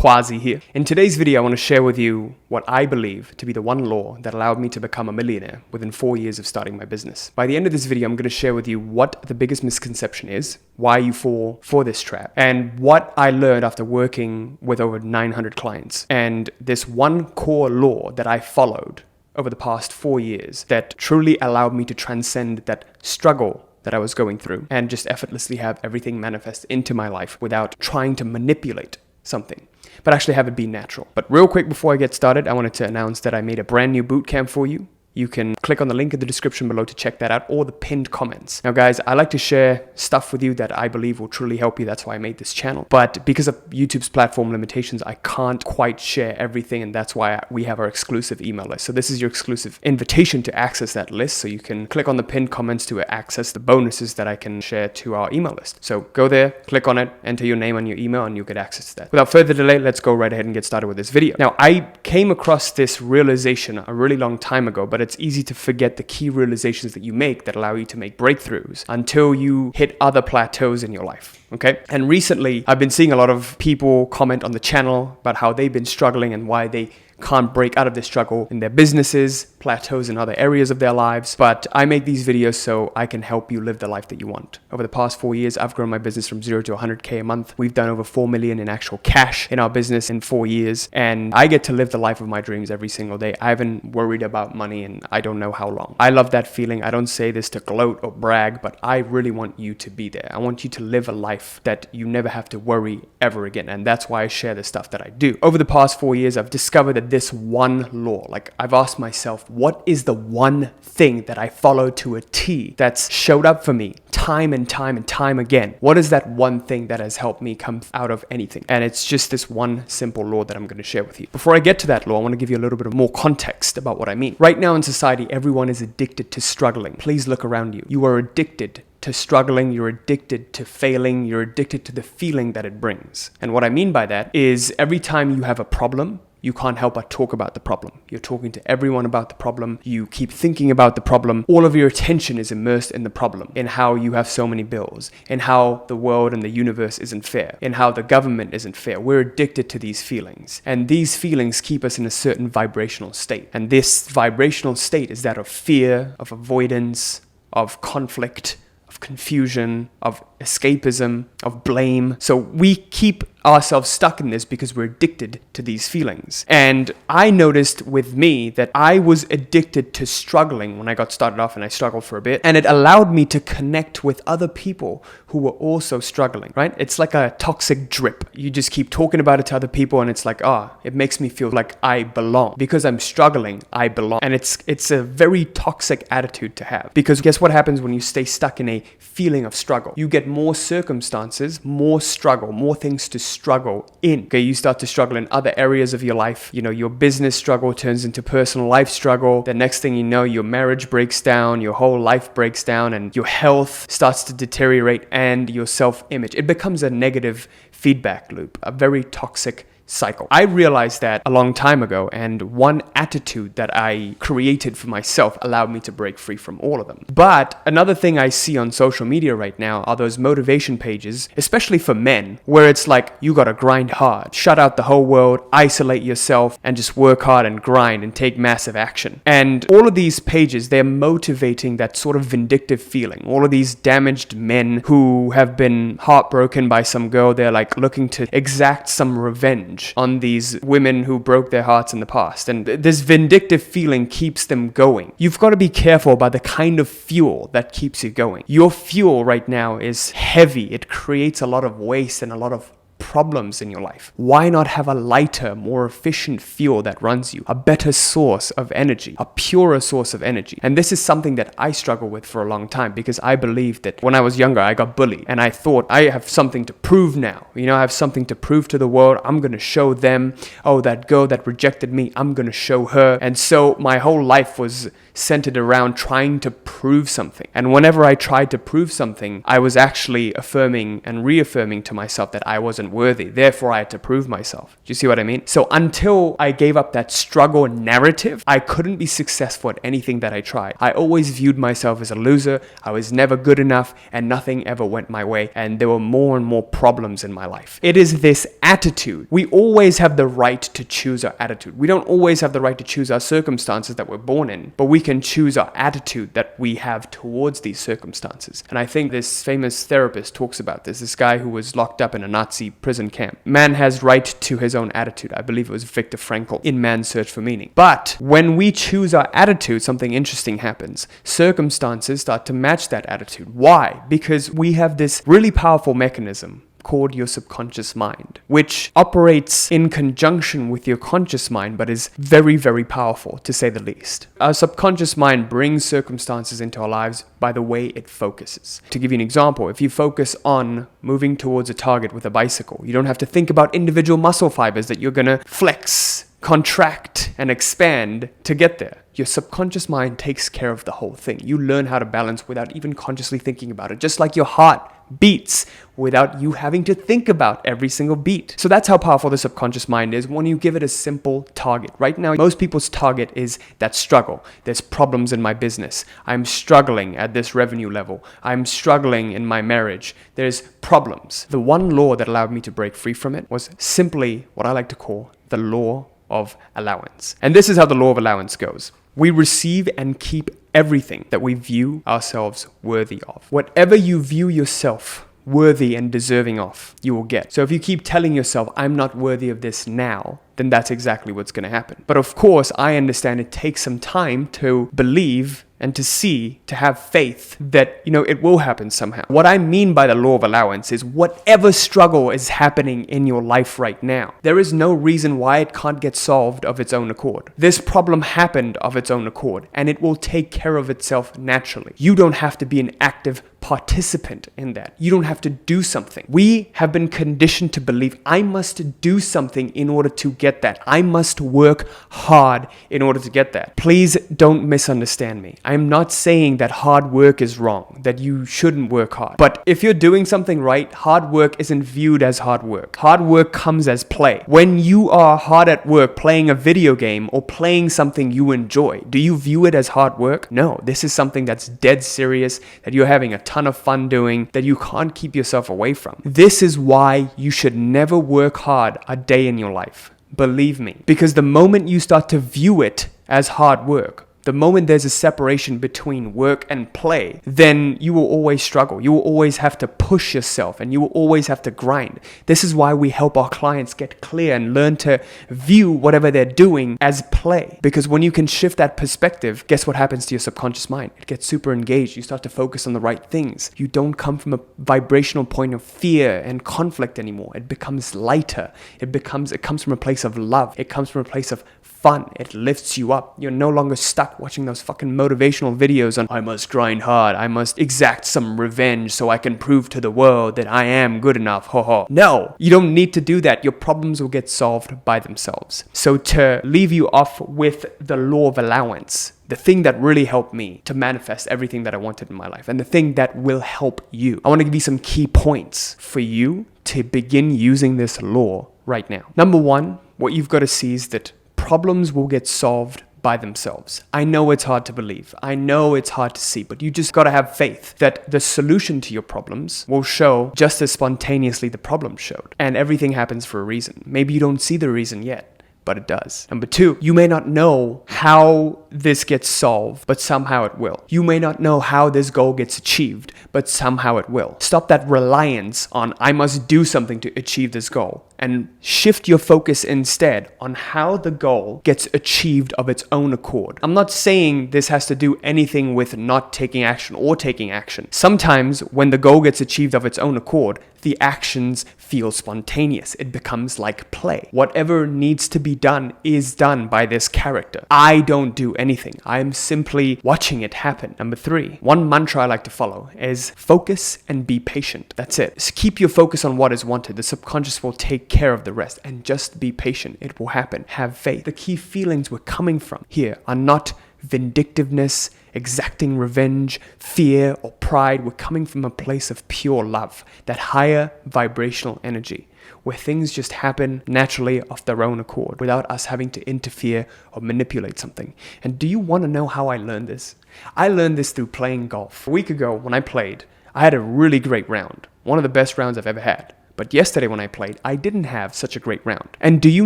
Quazi here. In today's video, I want to share with you what I believe to be the one law that allowed me to become a millionaire within 4 years of starting my business. By the end of this video, I'm going to share with you what the biggest misconception is, why you fall for this trap, and what I learned after working with over 900 clients. And this one core law that I followed over the past 4 years that truly allowed me to transcend that struggle that I was going through and just effortlessly have everything manifest into my life without trying to manipulate something, but actually have it be natural. But real quick before I get started, I wanted to announce that I made a brand new bootcamp for you. You can click on the link in the description below to check that out, or the pinned comments. Now guys, I like to share stuff with you that I believe will truly help you. That's why I made this channel. But because of YouTube's platform limitations, I can't quite share everything, and that's why we have our exclusive email list. So this is your exclusive invitation to access that list. So you can click on the pinned comments to access the bonuses that I can share to our email list. So go there, click on it, enter your name and your email, and you'll get access to that. Without further delay, let's go right ahead and get started with this video. Now, I came across this realization a really long time ago, but it's easy to forget the key realizations that you make that allow you to make breakthroughs until you hit other plateaus in your life. Okay. And recently I've been seeing a lot of people comment on the channel about how they've been struggling and why they can't break out of this struggle in their businesses, plateaus in other areas of their lives. But I make these videos so I can help you live the life that you want. Over the past 4 years, I've grown my business from 0 to 100K a month. We've done over 4 million in actual cash in our business in 4 years. And I get to live the life of my dreams every single day. I haven't worried about money in I don't know how long. I love that feeling. I don't say this to gloat or brag, but I really want you to be there. I want you to live a life that you never have to worry ever again. And that's why I share the stuff that I do. Over the past 4 years, I've discovered that this one law, like I've asked myself, what is the one thing that I follow to a T that's showed up for me time and time and time again? What is that one thing that has helped me come out of anything? And it's just this one simple law that I'm going to share with you. Before I get to that law, I want to give you a little bit of more context about what I mean. Right now in society, everyone is addicted to struggling. Please look around you. You are addicted to struggling, you're addicted to failing, you're addicted to the feeling that it brings. And what I mean by that is every time you have a problem, you can't help but talk about the problem. You're talking to everyone about the problem. You keep thinking about the problem. All of your attention is immersed in the problem, in how you have so many bills, in how the world and the universe isn't fair, in how the government isn't fair. We're addicted to these feelings. And these feelings keep us in a certain vibrational state. And this vibrational state is that of fear, of avoidance, of conflict, of confusion, of escapism, of blame. So we keep ourselves stuck in this because we're addicted to these feelings. And I noticed with me that I was addicted to struggling when I got started off, and I struggled for a bit, and it allowed me to connect with other people who were also struggling, right? It's like a toxic drip. You just keep talking about it to other people, and it's like, it makes me feel like I belong. Because I'm struggling, I belong. And it's a very toxic attitude to have, because guess what happens when you stay stuck in a feeling of struggle? You get more circumstances, more struggle, more things to struggle in. Okay, you start to struggle in other areas of your life. You know, your business struggle turns into personal life struggle. The next thing you know, your marriage breaks down, your whole life breaks down, and your health starts to deteriorate, and your self-image. It becomes a negative feedback loop, a very toxic cycle. I realized that a long time ago, and one attitude that I created for myself allowed me to break free from all of them. But another thing I see on social media right now are those motivation pages, especially for men, where it's like, you gotta grind hard, shut out the whole world, isolate yourself, and just work hard and grind and take massive action. And all of these pages, they're motivating that sort of vindictive feeling. All of these damaged men who have been heartbroken by some girl, they're like looking to exact some revenge on these women who broke their hearts in the past. And this vindictive feeling keeps them going. You've got to be careful about the kind of fuel that keeps you going. Your fuel right now is heavy. It creates a lot of waste and a lot of problems in your life. Why not have a lighter, more efficient fuel that runs you, a better source of energy, a purer source of energy? And this is something that I struggle with for a long time, because I believed that when I was younger, I got bullied, and I thought, I have something to prove now. You know, I have something to prove to the world. I'm going to show them, oh, that girl that rejected me, I'm going to show her. And so my whole life was centered around trying to prove something. And whenever I tried to prove something, I was actually affirming and reaffirming to myself that I wasn't worthy. Therefore, I had to prove myself. Do you see what I mean? So until I gave up that struggle narrative, I couldn't be successful at anything that I tried. I always viewed myself as a loser. I was never good enough and nothing ever went my way. And there were more and more problems in my life. It is this attitude. We always have the right to choose our attitude. We don't always have the right to choose our circumstances that we're born in, but we can choose our attitude that we have towards these circumstances. And I think this famous therapist talks about this guy who was locked up in a Nazi prison camp. Man has right to his own attitude. I believe it was Viktor Frankl in Man's Search for Meaning. But when we choose our attitude, something interesting happens. Circumstances start to match that attitude. Why? Because we have this really powerful mechanism called your subconscious mind, which operates in conjunction with your conscious mind, but is very, very powerful, to say the least. Our subconscious mind brings circumstances into our lives by the way it focuses. To give you an example, if you focus on moving towards a target with a bicycle, you don't have to think about individual muscle fibers that you're gonna flex, contract, and expand to get there. Your subconscious mind takes care of the whole thing. You learn how to balance without even consciously thinking about it, just like your heart beats without you having to think about every single beat. So that's how powerful the subconscious mind is when you give it a simple target. Right now, most people's target is that struggle. There's problems in my business. I'm struggling at this revenue level. I'm struggling in my marriage. There's problems. The one law that allowed me to break free from it was simply what I like to call the law of allowance. And this is how the law of allowance goes. We receive and keep everything that we view ourselves worthy of. Whatever you view yourself worthy and deserving of, you will get. So if you keep telling yourself, I'm not worthy of this now, then that's exactly what's going to happen. But of course, I understand it takes some time to believe and to see, to have faith that, it will happen somehow. What I mean by the law of allowance is whatever struggle is happening in your life right now, there is no reason why it can't get solved of its own accord. This problem happened of its own accord, and it will take care of itself naturally. You don't have to be an active participant in that. You don't have to do something. We have been conditioned to believe I must do something in order to get that. I must work hard in order to get that. Please don't misunderstand me. I'm not saying that hard work is wrong, that you shouldn't work hard. But if you're doing something right, hard work isn't viewed as hard work. Hard work comes as play. When you are hard at work playing a video game or playing something you enjoy, do you view it as hard work? No, this is something that's dead serious, that you're having a ton of fun doing, that you can't keep yourself away from. This is why you should never work hard a day in your life. Believe me. Because the moment you start to view it as hard work, the moment there's a separation between work and play, then you will always struggle. You will always have to push yourself and you will always have to grind. This is why we help our clients get clear and learn to view whatever they're doing as play. Because when you can shift that perspective, guess what happens to your subconscious mind? It gets super engaged. You start to focus on the right things. You don't come from a vibrational point of fear and conflict anymore. It becomes lighter. It comes from a place of love. It comes from a place of fun. It lifts you up. You're no longer stuck watching those fucking motivational videos on I must grind hard, I must exact some revenge so I can prove to the world that I am good enough. Ho ho. No, you don't need to do that. Your problems will get solved by themselves. So to leave you off with the law of allowance, the thing that really helped me to manifest everything that I wanted in my life, and the thing that will help you, I want to give you some key points for you to begin using this law right now. Number one, what you've got to see is that problems will get solved by themselves. I know it's hard to believe. I know it's hard to see, but you just got to have faith that the solution to your problems will show just as spontaneously the problem showed. And everything happens for a reason. Maybe you don't see the reason yet, but it does. Number two, you may not know how this gets solved, but somehow it will. You may not know how this goal gets achieved, but somehow it will. Stop that reliance on I must do something to achieve this goal, and shift your focus instead on how the goal gets achieved of its own accord. I'm not saying this has to do anything with not taking action or taking action. Sometimes when the goal gets achieved of its own accord, the actions feel spontaneous. It becomes like play. Whatever needs to be done is done by this character. I don't do anything. I'm simply watching it happen. Number three, one mantra I like to follow is focus and be patient. That's it. Just keep your focus on what is wanted. The subconscious will take care of the rest, and just be patient. It will happen. Have faith. The key feelings we're coming from here are not vindictiveness, exacting revenge, fear, or pride. We're coming from a place of pure love, that higher vibrational energy, where things just happen naturally of their own accord without us having to interfere or manipulate something. And do you want to know how I learned this? I learned this through playing golf. A week ago when I played, I had a really great round, one of the best rounds I've ever had. But yesterday when I played, I didn't have such a great round. And do you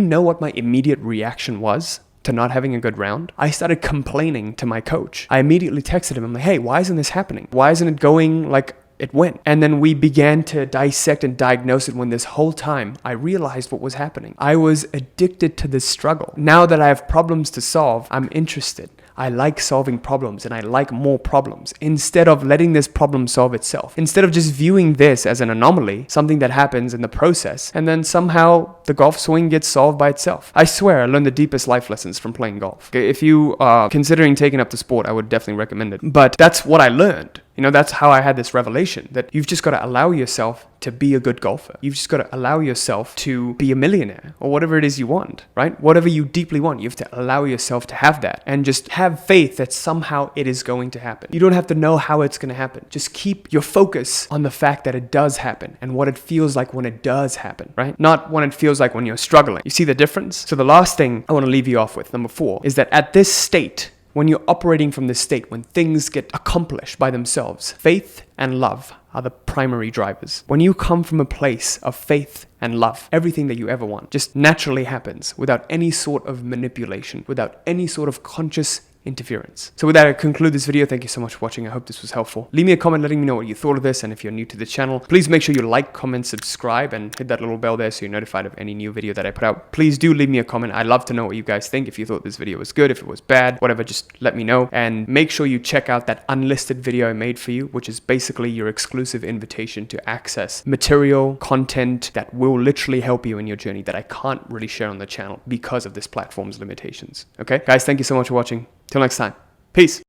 know what my immediate reaction was to not having a good round? I started complaining to my coach. I immediately texted him. I'm like, hey, why isn't this happening? Why isn't it going like it went? And then we began to dissect and diagnose it, when this whole time I realized what was happening. I was addicted to this struggle. Now that I have problems to solve, I'm interested. I like solving problems, and I like more problems, instead of letting this problem solve itself. Instead of just viewing this as an anomaly, something that happens in the process, and then somehow the golf swing gets solved by itself. I swear I learned the deepest life lessons from playing golf. If you are considering taking up the sport, I would definitely recommend it. But that's what I learned. You know, that's how I had this revelation, that you've just got to allow yourself to be a good golfer. You've just got to allow yourself to be a millionaire, or whatever it is you want, right? Whatever you deeply want, you have to allow yourself to have that, and just have faith that somehow it is going to happen. You don't have to know how it's going to happen. Just keep your focus on the fact that it does happen and what it feels like when it does happen, right? Not when it feels like when you're struggling. You see the difference? So the last thing I want to leave you off with, number 4, is that at this state, when you're operating from this state, when things get accomplished by themselves, faith and love are the primary drivers. When you come from a place of faith and love, everything that you ever want just naturally happens without any sort of manipulation, without any sort of conscious interference. So with that, I conclude this video. Thank you so much for watching. I hope this was helpful. Leave me a comment letting me know what you thought of this, and if you're new to the channel, please make sure you like, comment, subscribe, and hit that little bell there so you're notified of any new video that I put out. Please do leave me a comment. I'd love to know what you guys think. If you thought this video was good, if it was bad, whatever, just let me know. And make sure you check out that unlisted video I made for you, which is basically your exclusive invitation to access material, content that will literally help you in your journey that I can't really share on the channel because of this platform's limitations. Okay, guys, thank you so much for watching. Till next time. Peace.